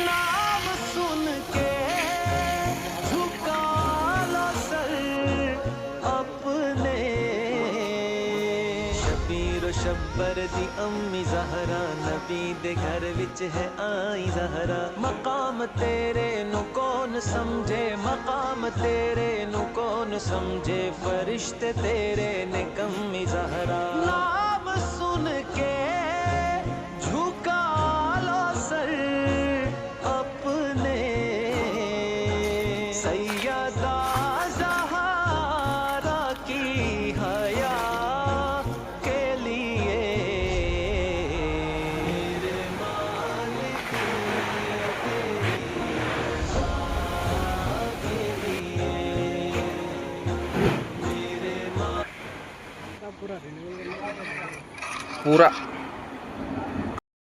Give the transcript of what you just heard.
नाम सुन के झुका लो सर अपने। शबीर शब्बर दी अम्मी ज़हरा नबी दे घर विच है आई ज़हरा। मकाम तेरे नु कौन समझे, मकाम तेरे नु कौन समझे, फरिश्ते तेरे ने कम्मी ज़हरा। नाम सुन के झुका लो सर अपने। सैयदा ज़हरा की हया के लिए मेरे मालिक के लिए मेरे पूरा